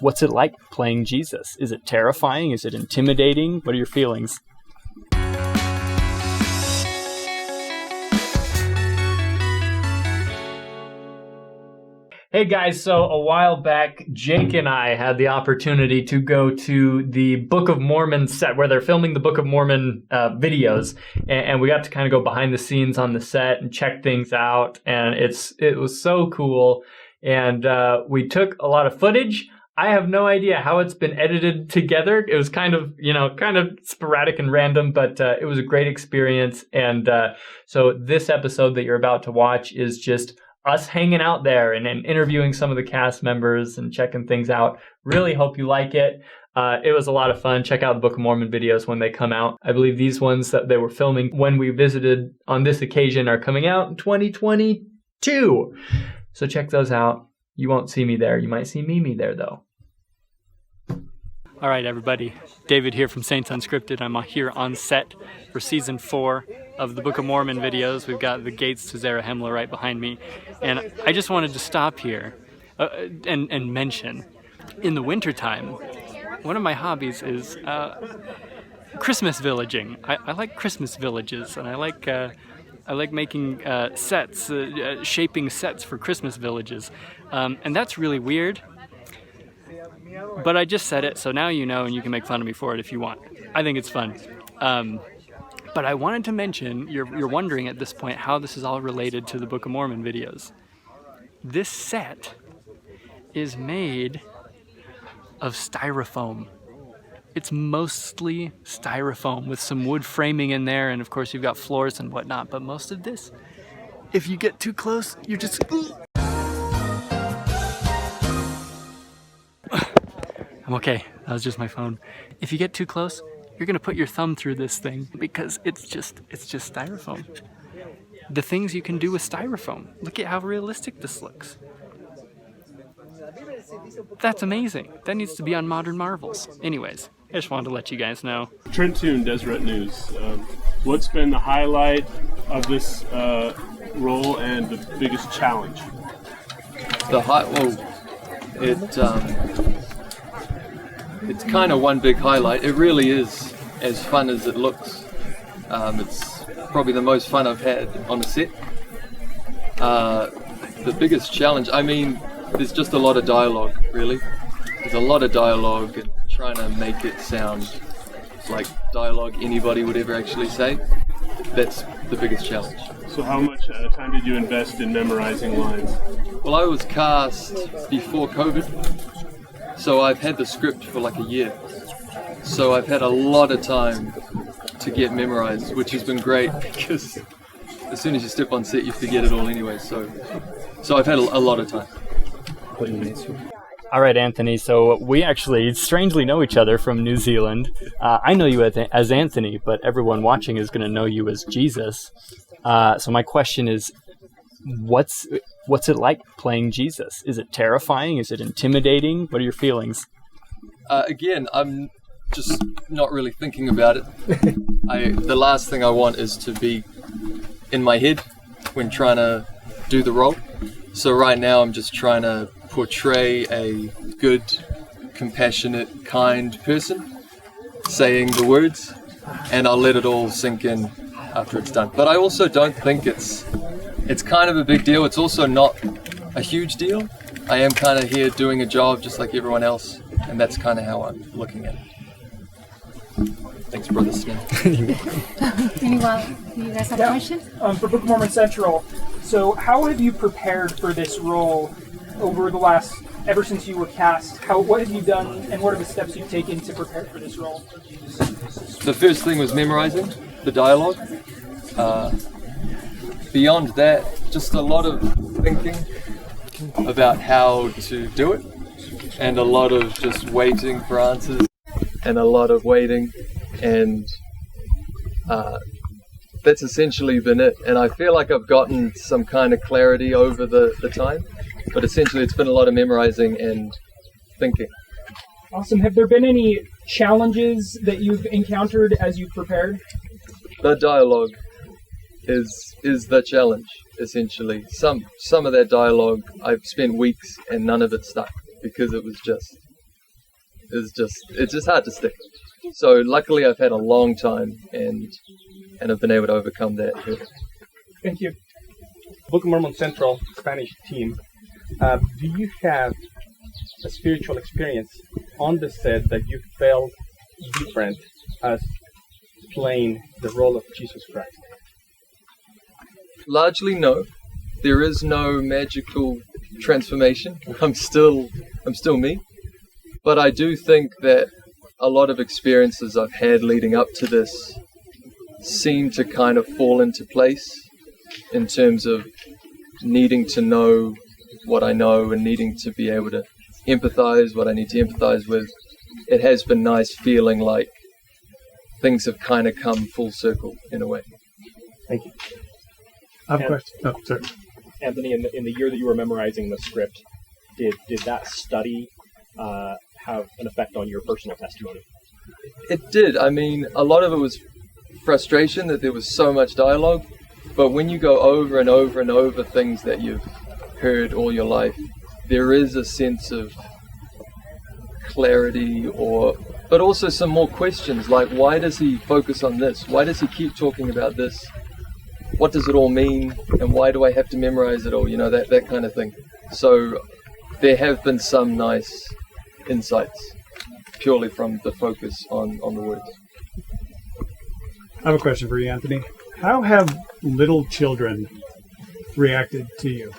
What's it like playing Jesus? Is it terrifying? Is it intimidating? What are your feelings? Hey guys, so a while back, Jake and I had the opportunity to go to the Book of Mormon set where they're filming the Book of Mormon videos, and we got to kind of go behind the scenes on the set and check things out, and it was so cool. And we took a lot of footage. I have no idea how it's been edited together. It was kind of sporadic and random, but it was a great experience. And so this episode that you're about to watch is just us hanging out there and interviewing some of the cast members and checking things out. Really hope you like it. It was a lot of fun. Check out the Book of Mormon videos when they come out. I believe these ones that they were filming when we visited on this occasion are coming out in 2022. So check those out. You won't see me there. You might see Mimi there, though. All right, everybody. David here from Saints Unscripted. I'm here on set for Season 4 of the Book of Mormon videos. We've got the gates to Zarahemla right behind me. And I just wanted to stop here and mention, in the wintertime, one of my hobbies is Christmas villaging. I like Christmas villages, and I like making sets, shaping sets for Christmas villages. And that's really weird. But I just said it, so now you know, and you can make fun of me for it if you want. I think it's fun. But I wanted to mention, you're wondering at this point how this is all related to the Book of Mormon videos. This set is made of styrofoam. It's mostly styrofoam with some wood framing in there, and of course you've got floors and whatnot, but most of this, if you get too close, you're just... I'm okay, that was just my phone. If you get too close, you're gonna put your thumb through this thing because it's just styrofoam. The things you can do with styrofoam. Look at how realistic this looks. That's amazing. That needs to be on Modern Marvels. Anyways, I just wanted to let you guys know. Trent Toon, Deseret News. What's been the highlight of this role and the biggest challenge? It's kind of one big highlight. It really is as fun as it looks. It's probably the most fun I've had on a set. The biggest challenge, I mean, there's just a lot of dialogue, really. There's a lot of dialogue and trying to make it sound like dialogue anybody would ever actually say. That's the biggest challenge. So how much time did you invest in memorizing lines? Well, I was cast before COVID. So I've had the script for like a year. So I've had a lot of time to get memorized, which has been great because as soon as you step on set, you forget it all anyway. So I've had a lot of time. All right, Anthony. So we actually strangely know each other from New Zealand. I know you as Anthony, but everyone watching is going to know you as Jesus. So my question is, what's it like playing Jesus? Is it terrifying? Is it intimidating? What are your feelings? Again, I'm just not really thinking about it. The last thing I want is to be in my head when trying to do the role. So right now I'm just trying to portray a good, compassionate, kind person saying the words, and I'll let it all sink in after it's done. But I also don't think it's kind of a big deal. It's also not a huge deal. I am kind of here doing a job just like everyone else, and that's kind of how I'm looking at it. Thanks, Brother Snow. Anyone, do you guys have a question? For Book of Mormon Central, so how have you prepared for this role over the ever since you were cast? What have you done, and what are the steps you've taken to prepare for this role? The first thing was memorizing the dialogue. Beyond that, just a lot of thinking about how to do it, and a lot of just waiting for answers, and a lot of waiting, and that's essentially been it. And I feel like I've gotten some kind of clarity over the time, but essentially it's been a lot of memorizing and thinking. Awesome. Have there been any challenges that you've encountered as you've prepared? The dialogue is the challenge, essentially. Some of that dialogue I've spent weeks and none of it stuck because it was just it's just hard to stick. So luckily I've had a long time and I've been able to overcome that hurdle. Thank you. Book of Mormon Central Spanish team, do you have a spiritual experience on the set that you felt different as playing the role of Jesus Christ? Largely no. There is no magical transformation. I'm still me. But I do think that a lot of experiences I've had leading up to this seem to kind of fall into place in terms of needing to know what I know and needing to be able to empathize what I need to empathize with. It has been nice feeling like things have kind of come full circle in a way. Thank you. I have a question. Oh, sorry. Anthony, in the year that you were memorizing the script, did that study have an effect on your personal testimony? It did. I mean, a lot of it was frustration that there was so much dialogue, but when you go over and over and over things that you've heard all your life, there is a sense of clarity, but also some more questions like, why does he focus on this? Why does he keep talking about this? What does it all mean? And why do I have to memorize it all? You know, that kind of thing. So there have been some nice insights purely from the focus on the words. I have a question for you, Anthony. How have little children reacted to you?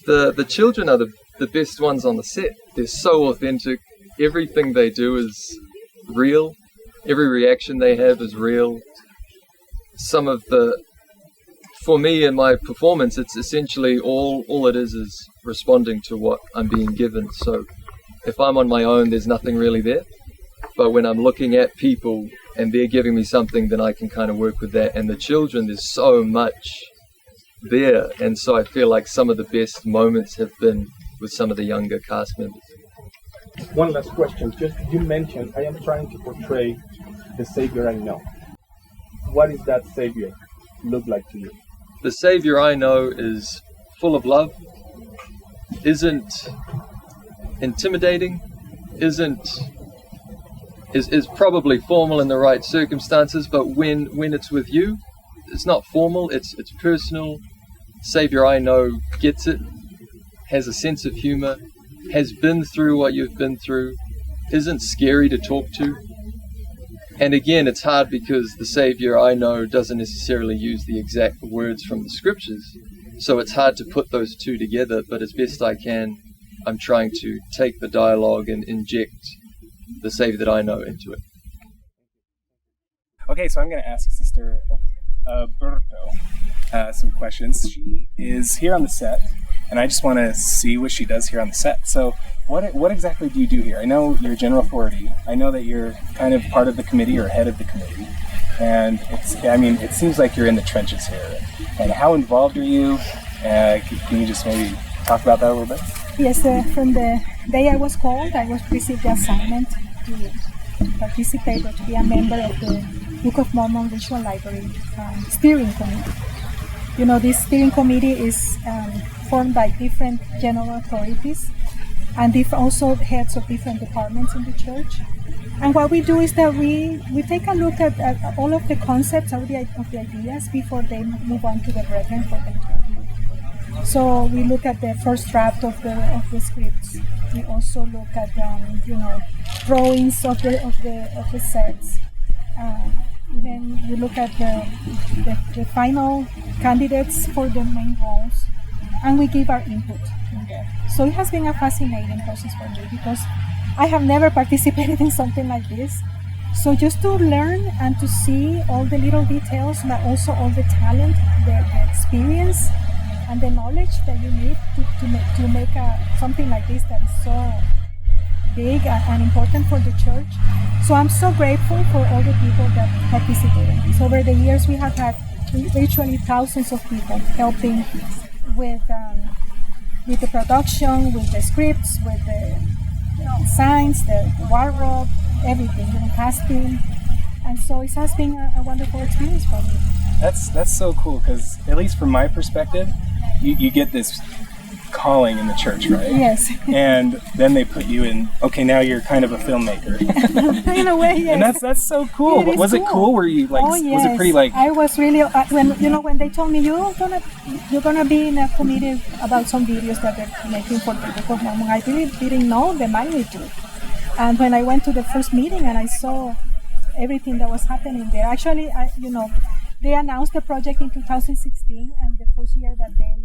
The children are the best ones on the set. They're so authentic. Everything they do is real. Every reaction they have is real. For me in my performance, it's essentially all it is responding to what I'm being given. So if I'm on my own, there's nothing really there. But when I'm looking at people and they're giving me something, then I can kind of work with that. And the children, there's so much there. And so I feel like some of the best moments have been with some of the younger cast members. One last question. Just you mentioned, I am trying to portray the Savior I know. What does that Savior look like to you? The Savior I know is full of love, isn't intimidating, is probably formal in the right circumstances, but when it's with you, it's not formal, it's personal. Savior I know gets it, has a sense of humor, has been through what you've been through, isn't scary to talk to. And again, it's hard because the Savior I know doesn't necessarily use the exact words from the scriptures. So it's hard to put those two together, but as best I can, I'm trying to take the dialogue and inject the Savior that I know into it. Okay, so I'm going to ask Sister Berto some questions. She is here on the set, and I just want to see what she does here on the set. So what exactly do you do here? I know you're general authority. I know that you're kind of part of the committee or head of the committee. And it seems like you're in the trenches here. And how involved are you? Can you just maybe talk about that a little bit? Yes, from the day I was called, I received the assignment to participate or to be a member of the Book of Mormon Visual Library Steering Committee. You know, this steering committee is formed by different general authorities and also heads of different departments in the church. And what we do is that we take a look at all of the concepts of the ideas before they move on to the brethren for them to review. So we look at the first draft of the scripts. We also look at drawings of the sets. Then we look at the final candidates for the main roles, and we give our input in there. So it has been a fascinating process for me because I have never participated in something like this. So just to learn and to see all the little details, but also all the talent, the experience, and the knowledge that you need to make something like this that is so big and important for the church. So I'm so grateful for all the people that participated in this. Over the years, we have had virtually thousands of people helping with the production, with the scripts, with the signs, the wardrobe, everything, casting. And so it has been a wonderful experience for me. That's so cool because, at least from my perspective, you get this calling in the church, right? Yes. And then they put you in. Okay, now you're kind of a filmmaker. In a way, yes. And that's so cool. It is Was it cool? Were you like? Oh, yes. Was it pretty like? I was really when they told me you're gonna be in a committee about some videos that they're making for the Book of Mormon. I really didn't know the magnitude. And when I went to the first meeting and I saw everything that was happening there, actually, they announced the project in 2016, and the first year that they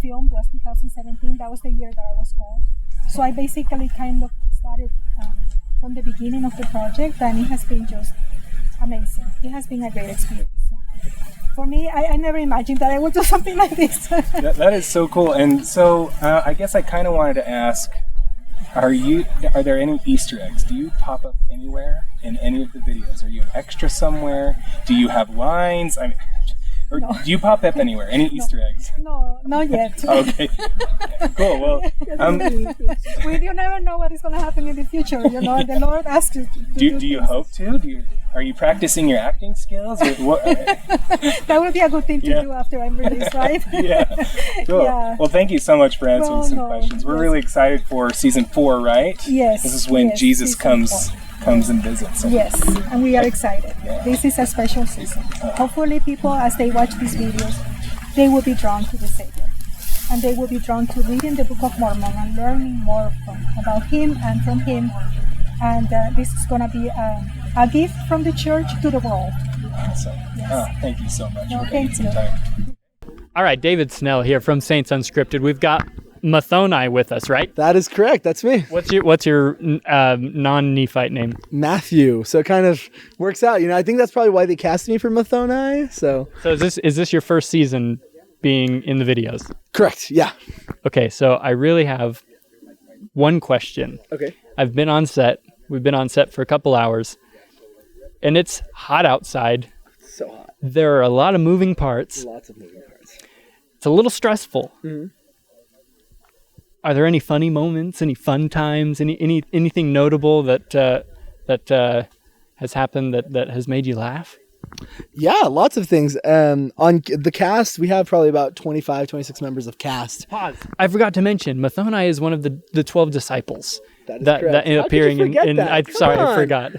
filmed was 2017. That was the year that I was called. So I basically kind of started from the beginning of the project, and it has been just amazing. It has been a great experience. For me, I never imagined that I would do something like this. That is so cool. And so I guess I kind of wanted to ask, are there any Easter eggs? Do you pop up anywhere in any of the videos? Are you an extra somewhere? Do you have lines? Or no. Do you pop up anywhere? Any Easter eggs? No, not yet. Okay. Cool. Well, you never know what is going to happen in the future. The Lord asks you to do you hope to? Are you practicing your acting skills? Or what? That would be a good thing to do after I'm released, right? Yeah. Cool. Yeah. Well, thank you so much for answering some questions. We're really excited for season 4, right? Yes. This is when Jesus comes and visits. Yes, and we are excited. Yeah. This is a special season. Hopefully people, as they watch these videos, they will be drawn to the Savior. And they will be drawn to reading the Book of Mormon and learning more about Him and from Him. And this is going to be a gift from the church to the world. Awesome. Yes. Thank you so much. No, thank you. All right, David Snell here from Saints Unscripted. We've got Mathoni with us, right? That is correct. That's me. What's your non-Nephite name? Matthew. So it kind of works out. I think that's probably why they cast me for Mathoni. So is this your first season being in the videos? Correct. Yeah. Okay, so I really have one question. Okay. I've been on set. We've been on set for a couple hours, and it's hot outside. So hot. There are a lot of moving parts. Lots of moving parts. It's a little stressful. Mm-hmm. Are there any funny moments, any fun times, anything notable that has happened that has made you laugh? Yeah, lots of things. On the cast, we have probably about 25, 26 members of cast. Pause. I forgot to mention, Mathoni is one of the 12 disciples. That appearing in I forgot.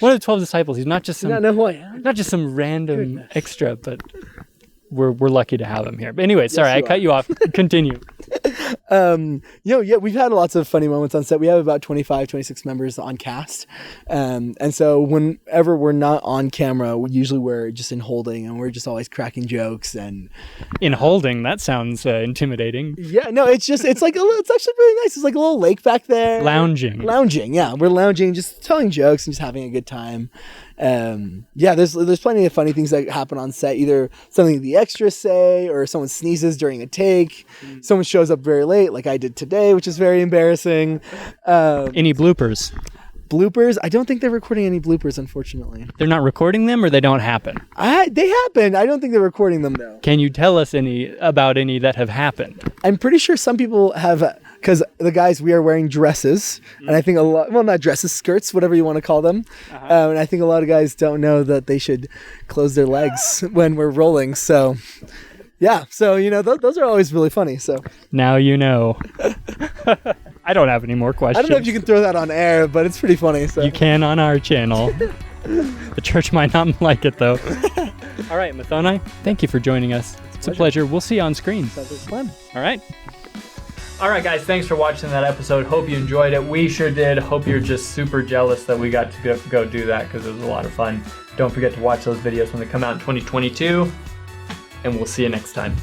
One of the 12 disciples. He's not just some. You don't know who I am? Not just some random extra, but we're lucky to have him here. But anyway, sorry, I cut you off. Continue. We've had lots of funny moments on set. We have about 25, 26 members on cast. And so whenever we're not on camera, usually we're just in holding, and we're just always cracking jokes. And in holding, that sounds intimidating. Yeah, no, it's actually really nice. It's like a little lake back there. Lounging, yeah. We're lounging, just telling jokes and just having a good time. There's plenty of funny things that happen on set, either something the extras say or someone sneezes during a take. Someone shows up very late like I did today, which is very embarrassing. Any bloopers? I don't think they're recording any bloopers, unfortunately. They're not recording them, or they don't happen? They happen. I don't think they're recording them, though. Can you tell us about any that have happened? I'm pretty sure some people have, because the guys, we are wearing dresses, and I think not dresses, skirts, whatever you want to call them. And I think a lot of guys don't know that they should close their legs when we're rolling. So, yeah. So, those are always really funny. So now you know. I don't have any more questions. I don't know if you can throw that on air, but it's pretty funny. So. You can on our channel. The church might not like it, though. All right, Mathoni, thank you for joining us. It's a pleasure. We'll see you on screen. That was fun. All right. All right, guys, thanks for watching that episode. Hope you enjoyed it. We sure did. Hope you're just super jealous that we got to go do that, because it was a lot of fun. Don't forget to watch those videos when they come out in 2022, and we'll see you next time.